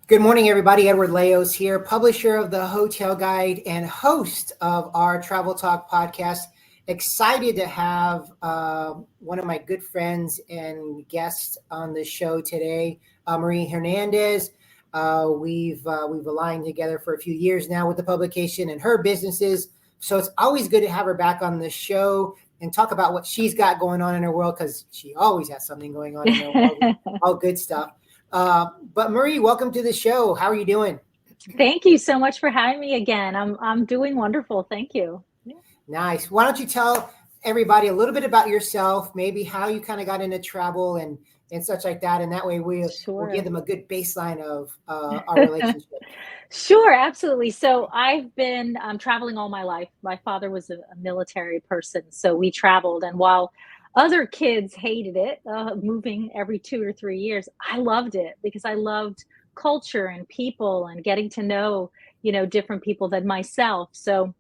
Good morning, everybody. Edward Leos here, publisher of the Hotel Guide and host of our Travel Talk podcast. Excited to have one of my good friends and guests on the show today, Marie Hernandez. We've aligned together for a few years now with the publication and her businesses. So it's always good to have her back on the show and talk about what she's got going on in her world, because she always has something going on in her world. All good stuff. But Marie, welcome to the show. How are you doing? Thank you so much for having me again. I'm doing wonderful. Thank you. Nice. Why don't you tell everybody a little bit about yourself, maybe how you kind of got into travel and such like that. And that way we'll give them a good baseline of our relationship. Sure, absolutely. So I've been traveling all my life. My father was a military person, so we traveled. And while other kids hated it, moving every 2 or 3 years, I loved it because I loved culture and people and getting to know, different people than myself. So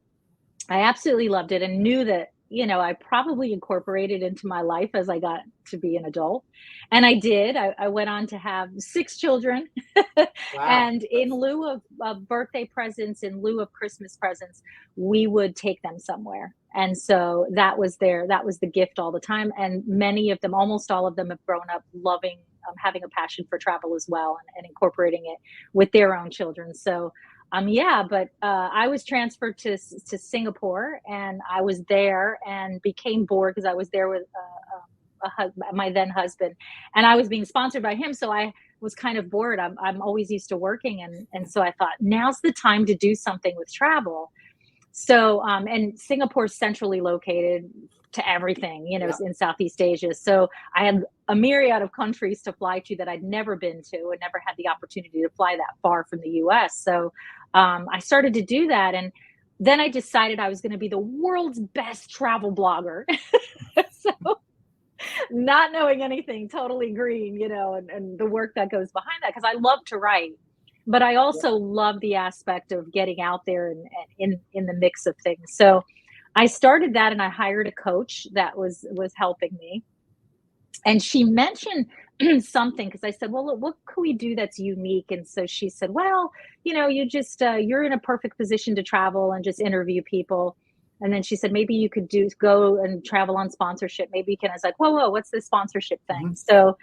I absolutely loved it and knew that, I probably incorporated into my life as I got to be an adult. And I did. I went on to have 6 children. Wow. And in lieu of birthday presents, in lieu of Christmas presents, we would take them somewhere. And so that was the gift all the time. And many of them, almost all of them, have grown up loving, having a passion for travel as well and incorporating it with their own children. So I was transferred to Singapore, and I was there and became bored because I was there with my then husband, and I was being sponsored by him. So I was kind of bored. I'm always used to working. And so I thought, now's the time to do something with travel. So, and Singapore's centrally located to everything, in Southeast Asia. So I had a myriad of countries to fly to that I'd never been to and never had the opportunity to fly that far from the US. So I started to do that. And then I decided I was going to be the world's best travel blogger. So not knowing anything, totally green, and the work that goes behind that, because I love to write. But I also love the aspect of getting out there and in the mix of things. So I started that, and I hired a coach that was helping me. And she mentioned something, because I said, well, look, what can we do that's unique? And so she said, well, you just, you're in a perfect position to travel and just interview people. And then she said, maybe you could go and travel on sponsorship. Maybe you can. I was like, whoa, what's this sponsorship thing? Mm-hmm. So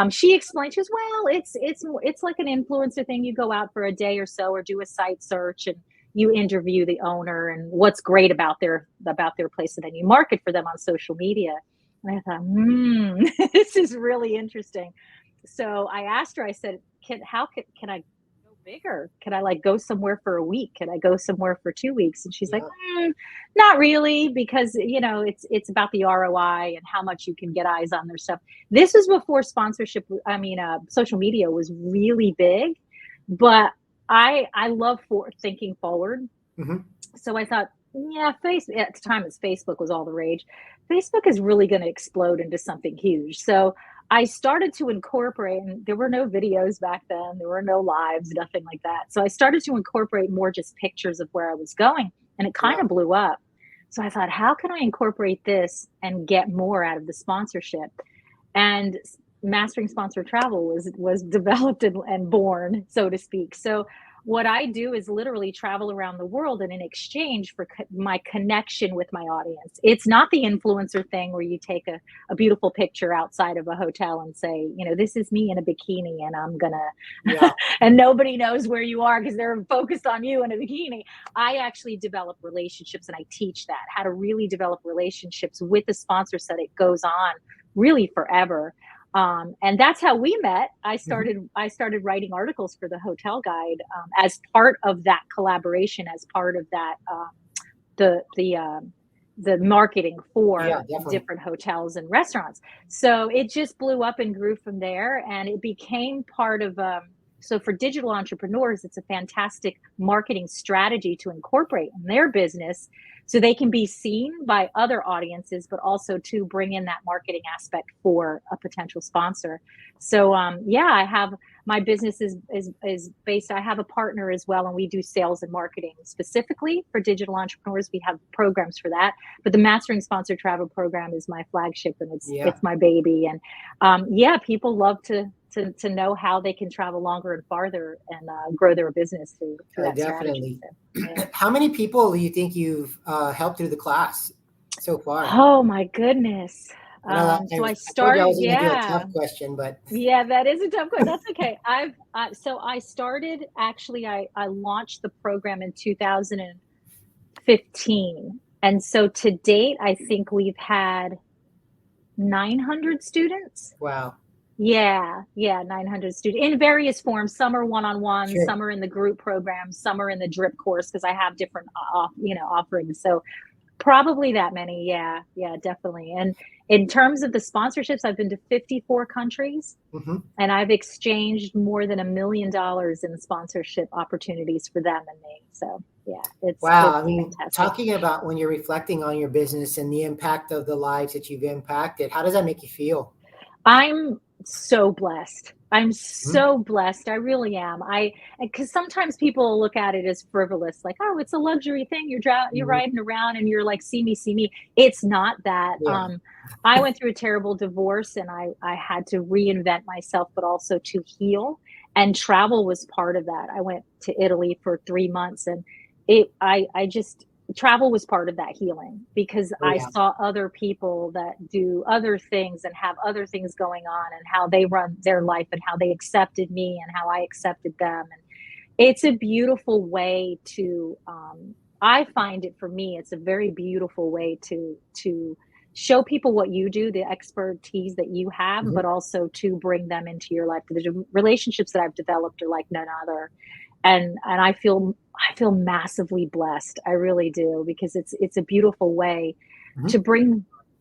she explained, she goes, well, it's like an influencer thing. You go out for a day or so, or do a site search, and you interview the owner and what's great about their place, and then you market for them on social media. And I thought, this is really interesting. So I asked her, I said, can I go bigger? Can I go somewhere for a week? Can I go somewhere for 2 weeks? And she's like, not really, because, it's about the ROI and how much you can get eyes on their stuff. This was before sponsorship. Social media was really big, but I love thinking forward. Mm-hmm. So I thought, at the time, Facebook was all the rage. Facebook is really going to explode into something huge. So I started to incorporate, and there were no videos back then. There were no lives, nothing like that. So I started to incorporate more just pictures of where I was going, and it kind of blew up. So I thought, how can I incorporate this and get more out of the sponsorship? And Mastering Sponsored Travel was developed and born, so to speak. So what I do is literally travel around the world, and in exchange for my connection with my audience. It's not the influencer thing where you take a beautiful picture outside of a hotel and say, this is me in a bikini, and I'm gonna, and nobody knows where you are because they're focused on you in a bikini. I actually develop relationships, and I teach that, how to really develop relationships with the sponsor so that it goes on really forever. And that's how we met. I started writing articles for the Hotel Guide as part of that collaboration, as part of that the marketing for different hotels and restaurants. So it just blew up and grew from there, and it became part of. So for digital entrepreneurs, it's a fantastic marketing strategy to incorporate in their business, so they can be seen by other audiences, but also to bring in that marketing aspect for a potential sponsor. So I have, my business is based, I have a partner as well, and we do sales and marketing specifically for digital entrepreneurs. We have programs for that, but the Mastering Sponsored Travel program is my flagship, and it's my baby. And people love to to know how they can travel longer and farther and grow their business through that strategy. Definitely. So, yeah. How many people do you think you've helped through the class so far? Oh my goodness. I know So I I told you I started, was going to do a tough question, but yeah, that is a tough question. That's okay. So I started, actually, I launched the program in 2015. And so to date, I think we've had 900 students. wow. Yeah, 900 students in various forms. Some are one-on-one, Sure. some are in the group program, some are in the drip course because I have different offerings. So probably that many. Yeah, definitely. And in terms of the sponsorships, I've been to 54 countries Hmm. and I've exchanged more than $1 million in sponsorship opportunities for them and me. So yeah, it's Wow. I mean, fantastic. talking about when you're reflecting on your business and the impact of the lives that you've impacted, how does that make you feel? I'm so blessed. I'm Mhm. so blessed. I really am. Because sometimes people look at it as frivolous, like, oh, it's a luxury thing. You're Mhm. riding around and you're like, see me, see me. It's not that. Yeah. I went through a terrible divorce and I had to reinvent myself, but also to heal. And travel was part of that. I went to Italy for 3 months and I just travel was part of that healing because Oh, I yeah. saw other people that do other things and have other things going on and how they run their life and how they accepted me and how I accepted them. And it's a beautiful way to, I find it, for me, it's a very beautiful way to show people what you do, the expertise that you have, Mhm. but also to bring them into your life. The relationships that I've developed are like none other. And I feel massively blessed. I really do, because it's a beautiful way Mhm.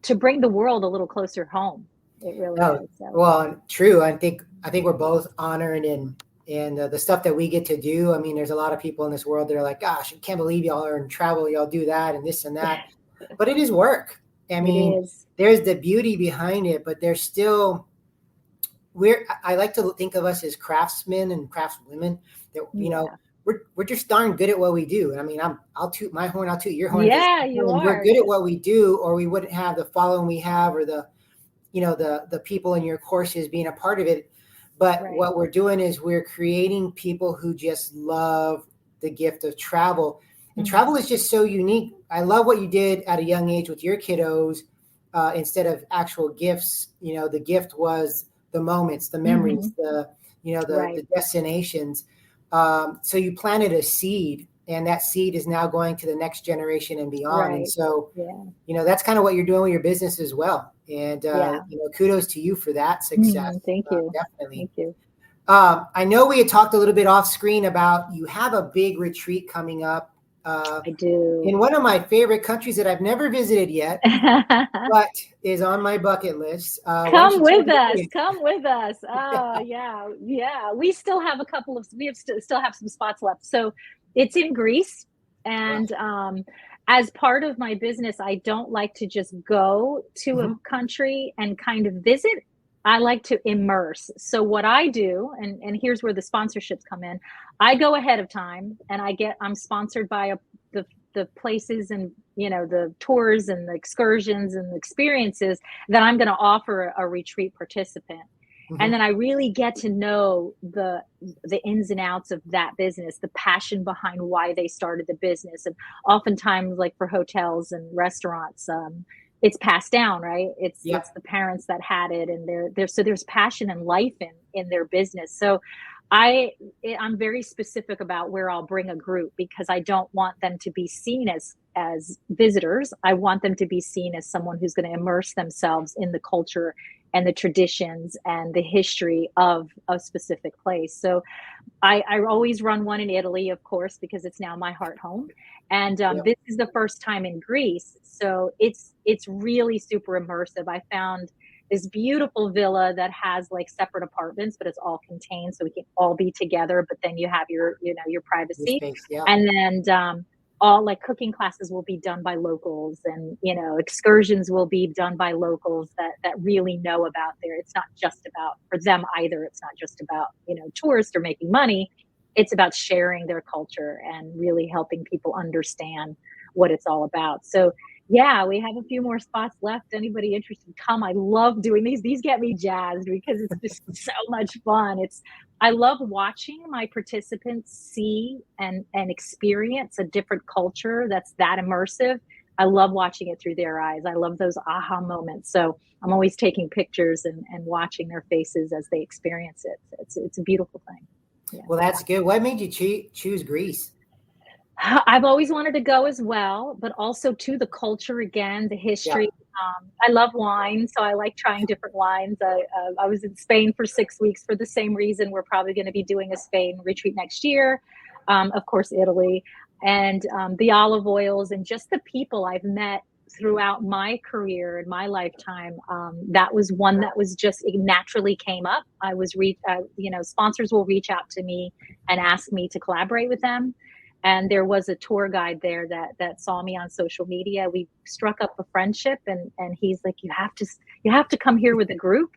to bring the world a little closer home. It really Oh, is. So well, true. I think we're both honored and the stuff that we get to do. I mean, there's a lot of people in this world that are like, "Gosh, I can't believe y'all are in travel. Y'all do that and this and that." But it is work. I it mean, is. there's the beauty behind it, but there's still I like to think of us as craftsmen and craftswomen that Yeah. we're just darn good at what we do. I mean, I'll toot my horn, I'll toot your horn. Just Yeah, you we're are. good at what we do, or we wouldn't have the following we have, or the people in your courses being a part of it. But Right. what we're doing is we're creating people who just love the gift of travel. And travel Mhm. is just so unique. I love what you did at a young age with your kiddos. Instead of actual gifts, the gift was the moments, the memories, Mhm. the Right. destinations. So you planted a seed, and that seed is now going to the next generation and beyond. And Right. so Yeah. that's kind of what you're doing with your business as well. And Yeah. kudos to you for that success. Thank you. Definitely. Thank you. I know we had talked a little bit off screen about you have a big retreat coming up I do. in one of my favorite countries that I've never visited yet, but is on my bucket list. Why don't Come you tell with me? us. Come with us. Oh, yeah. Yeah. We still have still have some spots left. So it's in Greece. Wow. And as part of my business, I don't like to just go to a Mhm. country and kind of visit. I like to immerse. So what I do, and here's where the sponsorships come in. I go ahead of time and I'm sponsored by the the places and the tours and the excursions and the experiences that I'm going to offer a retreat participant. And Mhm. then I really get to know the ins and outs of that business, the passion behind why they started the business. And oftentimes, like for hotels and restaurants, it's passed down, right? It's Yep. the parents that had it, and so there's passion and life in their business. So I I'm very specific about where I'll bring a group, because I don't want them to be seen as visitors. I want them to be seen as someone who's going to immerse themselves in the culture and the traditions and the history of a specific place. So I always run one in Italy, of course, because it's now my heart home. And Yep. this is the first time in Greece, so it's really super immersive. I found this beautiful villa that has like separate apartments, but it's all contained, so we can all be together. But then you have your Your privacy, space. Yeah. and then all like cooking classes will be done by locals, and excursions will be done by locals that really know about there. It's not just about for them either. It's not just about tourists or making money. It's about sharing their culture and really helping people understand what it's all about. So Yeah, we have a few more spots left. Anybody interested, come. I love doing these. These get me jazzed because it's just so much fun. I love watching my participants see and experience a different culture that's that immersive. I love watching it through their eyes. I love those aha moments. So I'm always taking pictures and watching their faces as they experience it. It's a beautiful thing. Yeah. Well, that's good. What made you choose Greece? I've always wanted to go as well, but also to the culture again, the Yeah. history. I love wine, so I like trying different wines. I was in Spain for 6 weeks for the same reason. We're probably going to be doing a Spain retreat next year. Of course, Italy, and the olive oils and just the people I've met throughout my career and my lifetime. That was one that was just, it naturally came up. Sponsors will reach out to me and ask me to collaborate with them. And there was a tour guide there that saw me on social media. We struck up a friendship, and he's like, you have to come here with a group.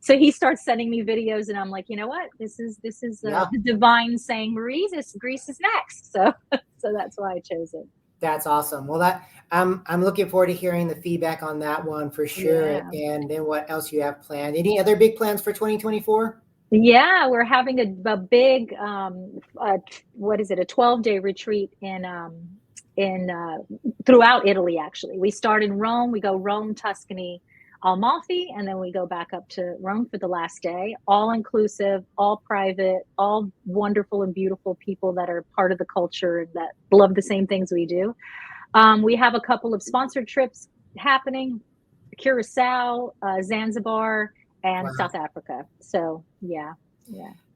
So he starts sending me videos, and I'm like, you know what, this is Yeah. the divine saying, Marie, Greece is next. So that's why I chose it. That's awesome. Well, I'm looking forward to hearing the feedback on that one for sure. Yeah. And then what else you have planned? Any other big plans for 2024? Yeah, we're having a big what is it, a 12-day retreat in throughout Italy. Actually, we start in Rome. We go Rome, Tuscany, Amalfi, and then we go back up to Rome for the last day. All inclusive, all private, all wonderful and beautiful people that are part of the culture that love the same things we do. We have a couple of sponsored trips happening: Curacao, Zanzibar, and Wow. South Africa. So yeah.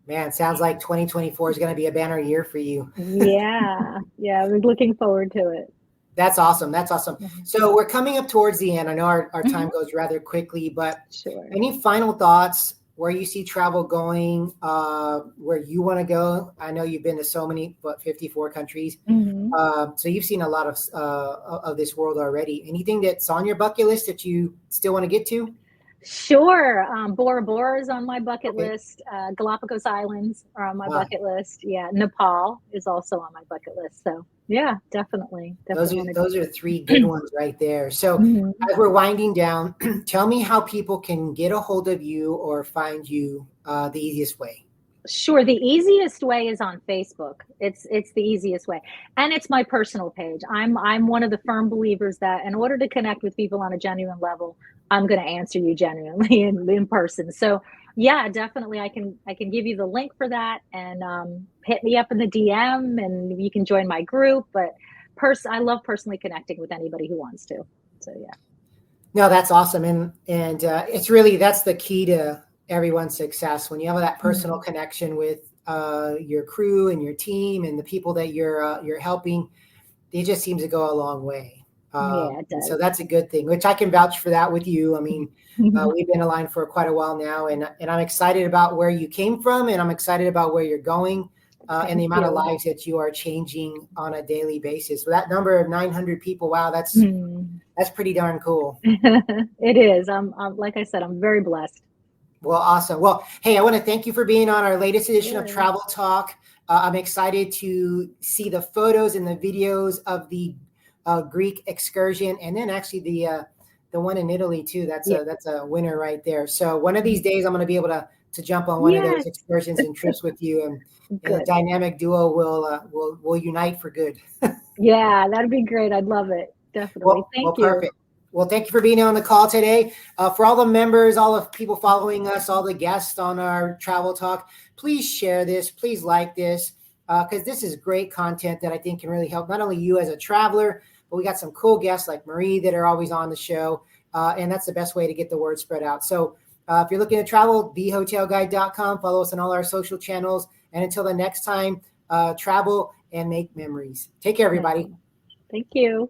Man, sounds like 2024 is going to be a banner year for you. Yeah. We're looking forward to it. That's awesome. That's awesome. So we're coming up towards the end. I know our time Mhm. goes rather quickly, but Sure. any final thoughts where you see travel going, where you want to go? I know you've been to so many, 54 countries. Mhm. So you've seen a lot of this world already. Anything that's on your bucket list that you still want to get to? Sure. Bora Bora is on my bucket Okay. list. Galapagos Islands are on my Wow. bucket list. Yeah. Nepal is also on my bucket list. So yeah, definitely want to go. Those are three good ones right there. So Mhm. as we're winding down, tell me how people can get a hold of you or find you the easiest way. Sure, the easiest way is on Facebook. It's the easiest way. And it's my personal page. I'm one of the firm believers that in order to connect with people on a genuine level, I'm going to answer you genuinely in person. So, yeah, definitely I can give you the link for that, and hit me up in the DM and you can join my group, but I love personally connecting with anybody who wants to. So, yeah. No, that's awesome, and it's really that's the key to everyone's success when you have that personal Mhm. connection with your crew and your team and the people that you're helping. It just seems to go a long way. Yeah, it And so does. that's a good thing, which I can vouch for that with you. I mean, Mhm. we've been aligned for quite a while now, and I'm excited about where you came from, and I'm excited about where you're going, and the Thank amount of you. lives that you are changing on a daily basis. So that number of 900 people, wow, Mm. that's pretty darn cool. It is. I'm like I said, I'm very blessed. Well, awesome. Well, hey, I want to thank you for being on our latest edition of Sure. Travel Talk. I'm excited to see the photos and the videos of the Greek excursion, and then actually the one in Italy too. Yeah. That's a winner right there. So one of these days, I'm going to be able to jump on one of those Yes. excursions and trips with you, and the Good. dynamic duo will unite for good. Yeah, that'd be great. I'd love it. Definitely. Well, Thank you. perfect. Well, thank you for being on the call today. For all the members, all the people following us, all the guests on our Travel Talk, please share this. Please like this, because this is great content that I think can really help not only you as a traveler, but we got some cool guests like Marie that are always on the show, and that's the best way to get the word spread out. So if you're looking to travel, thehotelguide.com. Follow us on all our social channels. And until the next time, travel and make memories. Take care, everybody. Thank you.